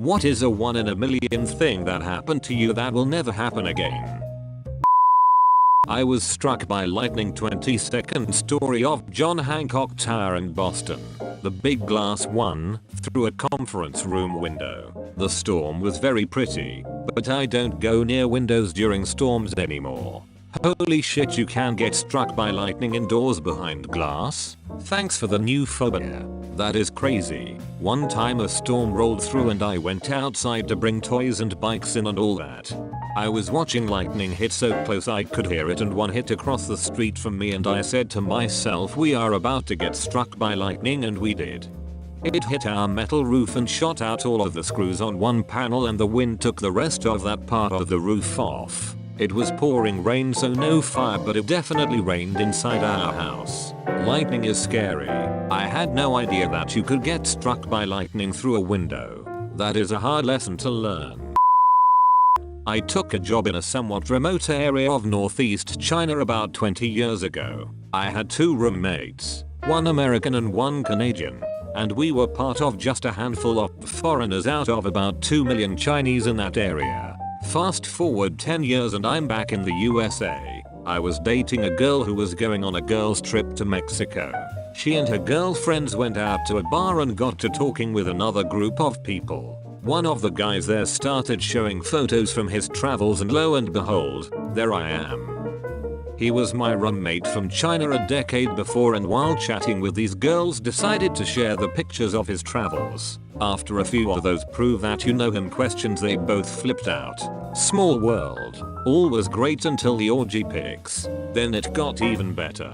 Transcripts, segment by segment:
What is a 1 in a million thing that happened to you that will never happen again? I was struck by lightning 22nd story of John Hancock Tower in Boston. The big glass one, through a conference room window. The storm was very pretty, but I don't go near windows during storms anymore. Holy shit, you can get struck by lightning indoors behind glass? Thanks for the new phobia. That is crazy. One time a storm rolled through and I went outside to bring toys and bikes in and all that. I was watching lightning hit so close I could hear it, and one hit across the street from me, and I said to myself, we are about to get struck by lightning, and we did. It hit our metal roof and shot out all of the screws on one panel, and the wind took the rest of that part of the roof off. It was pouring rain, so no fire, but it definitely rained inside our house. Lightning is scary. I had no idea that you could get struck by lightning through a window. That is a hard lesson to learn. I took a job in a somewhat remote area of northeast China about 20 years ago. I had 2 roommates, one American and one Canadian, and we were part of just a handful of foreigners out of about 2 million Chinese in that area. Fast forward 10 years and I'm back in the USA. I was dating a girl who was going on a girls trip to Mexico. She and her girlfriends went out to a bar and got to talking with another group of people. One of the guys there started showing photos from his travels, and lo and behold, there I am. He was my roommate from China a decade before, and while chatting with these girls decided to share the pictures of his travels. After a few of those prove that you know him questions, they both flipped out. Small world. All was great until the orgy pics. Then it got even better.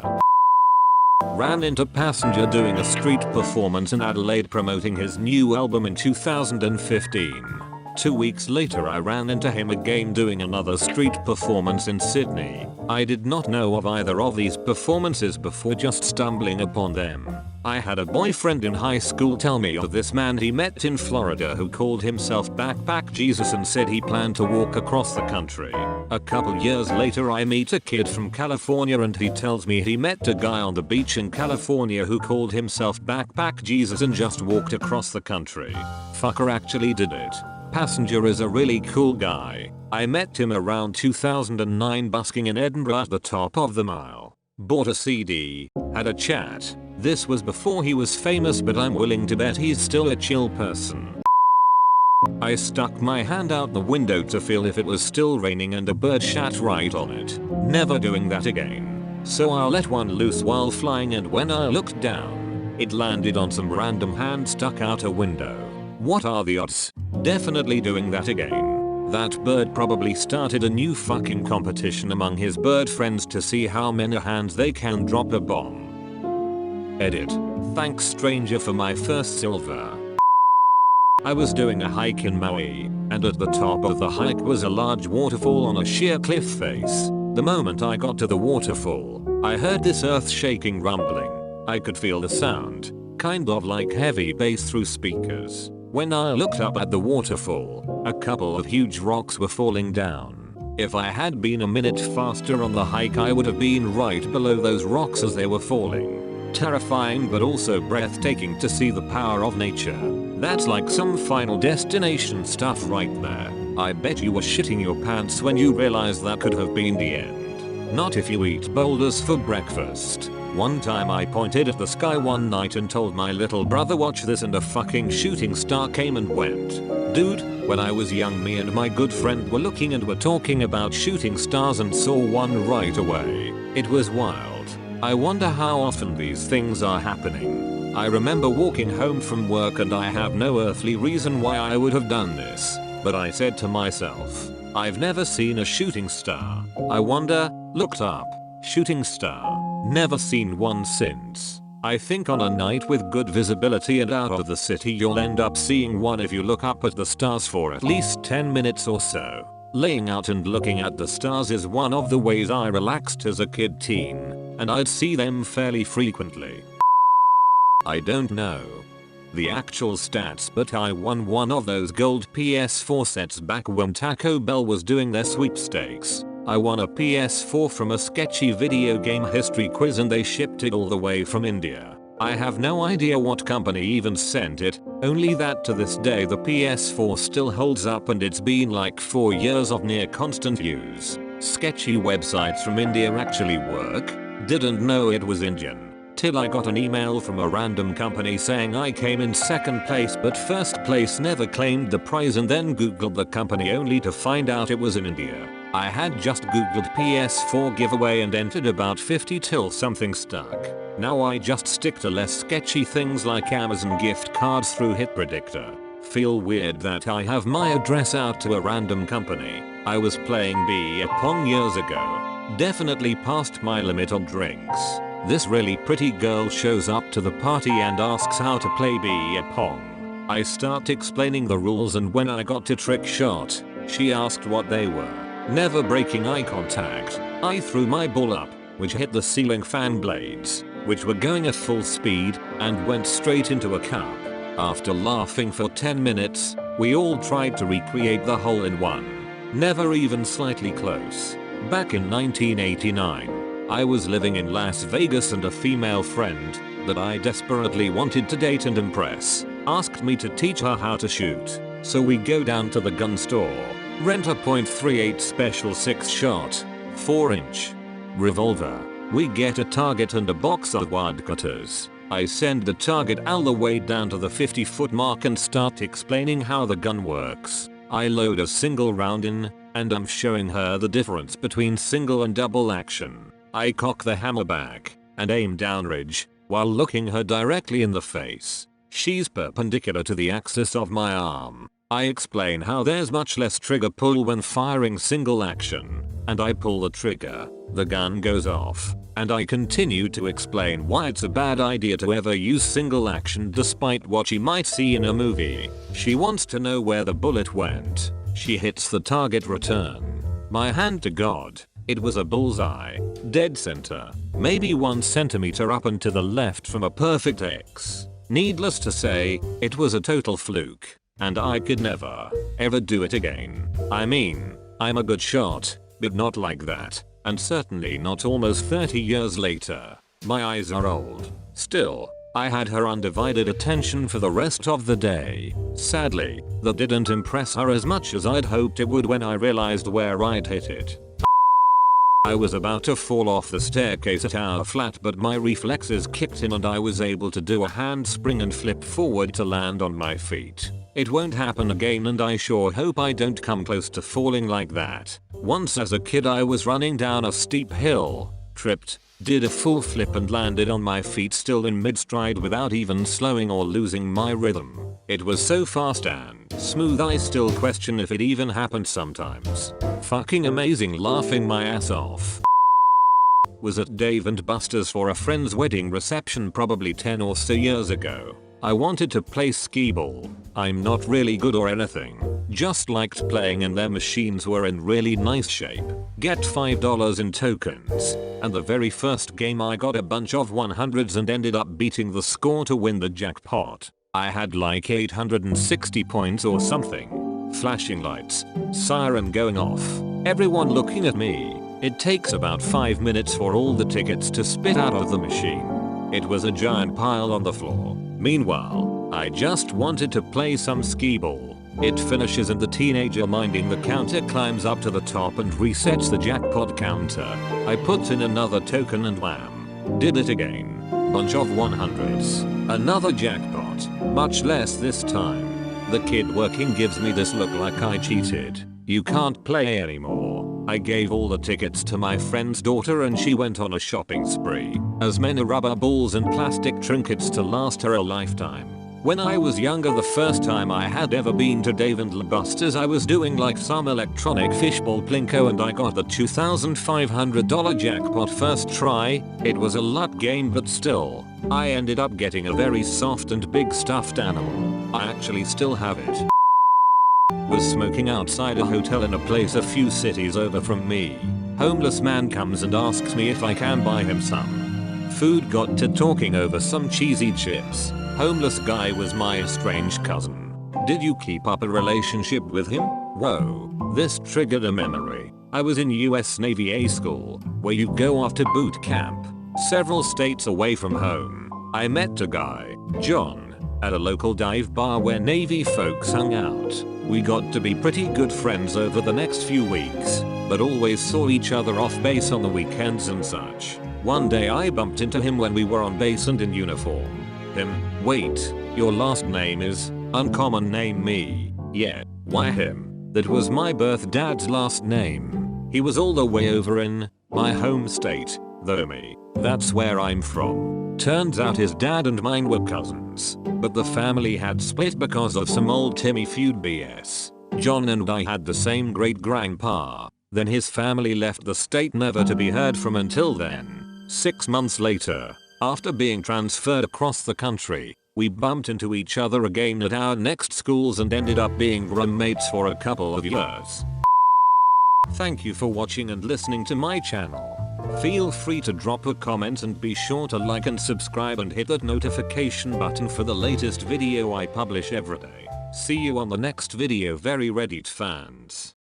Ran into Passenger doing a street performance in Adelaide promoting his new album in 2015. 2 weeks later I ran into him again doing another street performance in Sydney. I did not know of either of these performances before just stumbling upon them. I had a boyfriend in high school tell me of this man he met in Florida who called himself Backpack Jesus and said he planned to walk across the country. A couple years later I meet a kid from California and he tells me he met a guy on the beach in California who called himself Backpack Jesus and just walked across the country. Fucker actually did it. Passenger is a really cool guy. I met him around 2009 busking in Edinburgh at the top of the mile. Bought a CD, had a chat. This was before he was famous, but I'm willing to bet he's still a chill person. I stuck my hand out the window to feel if it was still raining and a bird shat right on it. Never doing that again. So I let one loose while flying, and when I looked down, it landed on some random hand stuck out a window. What are the odds? Definitely doing that again. That bird probably started a new fucking competition among his bird friends to see how many hands they can drop a bomb. Edit. Thanks stranger for my first silver. I was doing a hike in Maui, and at the top of the hike was a large waterfall on a sheer cliff face. The moment I got to the waterfall, I heard this earth-shaking rumbling. I could feel the sound, kind of like heavy bass through speakers. When I looked up at the waterfall, a couple of huge rocks were falling down. If I had been a minute faster on the hike, I would have been right below those rocks as they were falling. Terrifying but also breathtaking to see the power of nature. That's like some Final Destination stuff right there. I bet you were shitting your pants when you realized that could have been the end. Not if you eat boulders for breakfast. One time I pointed at the sky one night and told my little brother, watch this, and a fucking shooting star came and went. Dude, when I was young, me and my good friend were looking and were talking about shooting stars and saw one right away. It was wild. I wonder how often these things are happening. I remember walking home from work and I have no earthly reason why I would have done this, but I said to myself, I've never seen a shooting star. I wonder, looked up, shooting star. Never seen one since. I think on a night with good visibility and out of the city you'll end up seeing one if you look up at the stars for at least 10 minutes or so. Laying out and looking at the stars is one of the ways I relaxed as a teen, and I'd see them fairly frequently. I don't know the actual stats, but I won one of those gold PS4 sets back when Taco Bell was doing their sweepstakes. I won a PS4 from a sketchy video game history quiz and they shipped it all the way from India. I have no idea what company even sent it, only that to this day the PS4 still holds up and it's been like 4 years of near constant use. Sketchy websites from India actually work. Didn't know it was Indian. Till I got an email from a random company saying I came in second place but first place never claimed the prize, and then googled the company only to find out it was in India. I had just googled PS4 giveaway and entered about 50 till something stuck. Now I just stick to less sketchy things like Amazon gift cards through Hit Predictor. Feel weird that I have my address out to a random company. I was playing beer pong years ago. Definitely past my limit on drinks. This really pretty girl shows up to the party and asks how to play beer pong. I start explaining the rules, and when I got to trick shot, she asked what they were. Never breaking eye contact, I threw my ball up, which hit the ceiling fan blades, which were going at full speed, and went straight into a cup. After laughing for 10 minutes, we all tried to recreate the hole-in-one. Never even slightly close. Back in 1989, I was living in Las Vegas, and a female friend that I desperately wanted to date and impress asked me to teach her how to shoot. So we go down to the gun store, rent a .38 special 6-shot, 4-inch revolver. We get a target and a box of wad cutters. I send the target all the way down to the 50-foot mark and start explaining how the gun works. I load a single round in, and I'm showing her the difference between single and double action. I cock the hammer back and aim downrange while looking her directly in the face. She's perpendicular to the axis of my arm. I explain how there's much less trigger pull when firing single action, and I pull the trigger. The gun goes off, and I continue to explain why it's a bad idea to ever use single action despite what she might see in a movie. She wants to know where the bullet went. She hits the target return. My hand to God, it was a bullseye. Dead center. Maybe 1 centimeter up and to the left from a perfect X. Needless to say, it was a total fluke, and I could never, ever do it again. I mean, I'm a good shot, but not like that, and certainly not almost 30 years later. My eyes are old. Still, I had her undivided attention for the rest of the day. Sadly, that didn't impress her as much as I'd hoped it would when I realized where I'd hit it. I was about to fall off the staircase at our flat, but my reflexes kicked in and I was able to do a handspring and flip forward to land on my feet. It won't happen again, and I sure hope I don't come close to falling like that. Once as a kid I was running down a steep hill, tripped, did a full flip and landed on my feet still in mid-stride without even slowing or losing my rhythm. It was so fast and smooth I still question if it even happened sometimes. Fucking amazing, laughing my ass off. Was at Dave & Buster's for a friend's wedding reception probably 10 or so years ago. I wanted to play skee ball. I'm not really good or anything, just liked playing, and their machines were in really nice shape. Get $5 in tokens, and the very first game I got a bunch of 100s and ended up beating the score to win the jackpot. I had like 860 points or something. Flashing lights, siren going off, everyone looking at me. It takes about 5 minutes for all the tickets to spit out of the machine. It was a giant pile on the floor. Meanwhile, I just wanted to play some skee ball. It finishes and the teenager minding the counter climbs up to the top and resets the jackpot counter. I put in another token and wham. Did it again. Bunch of 100s. Another jackpot. Much less this time. The kid working gives me this look like I cheated. You can't play anymore. I gave all the tickets to my friend's daughter and she went on a shopping spree. As many rubber balls and plastic trinkets to last her a lifetime. When I was younger, the first time I had ever been to Dave & Buster's, I was doing like some electronic fishbowl plinko and I got the $2,500 jackpot first try. It was a luck game, but still, I ended up getting a very soft and big stuffed animal. I actually still have it. Was smoking outside a hotel in a place a few cities over from me. Homeless man comes and asks me if I can buy him some food. Got to talking over some cheesy chips. Homeless guy was my estranged cousin. Did you keep up a relationship with him? Whoa, this triggered a memory. I was in US Navy A school, where you go after boot camp, several states away from home. I met a guy, John, at a local dive bar where Navy folks hung out. We got to be pretty good friends over the next few weeks, but always saw each other off base on the weekends and such. One day I bumped into him when we were on base and in uniform. Him, wait, your last name is uncommon name me. Yeah, why him? That was my birth dad's last name. He was all the way over in my home state, though me. That's where I'm from. Turns out his dad and mine were cousins, but the family had split because of some old Timmy feud BS. John and I had the same great grandpa. Then his family left the state never to be heard from until then. 6 months later, after being transferred across the country, we bumped into each other again at our next schools and ended up being roommates for a couple of years. Thank you for watching and listening to my channel. Feel free to drop a comment and be sure to like and subscribe and hit that notification button for the latest video I publish every day. See you on the next video, very Reddit fans.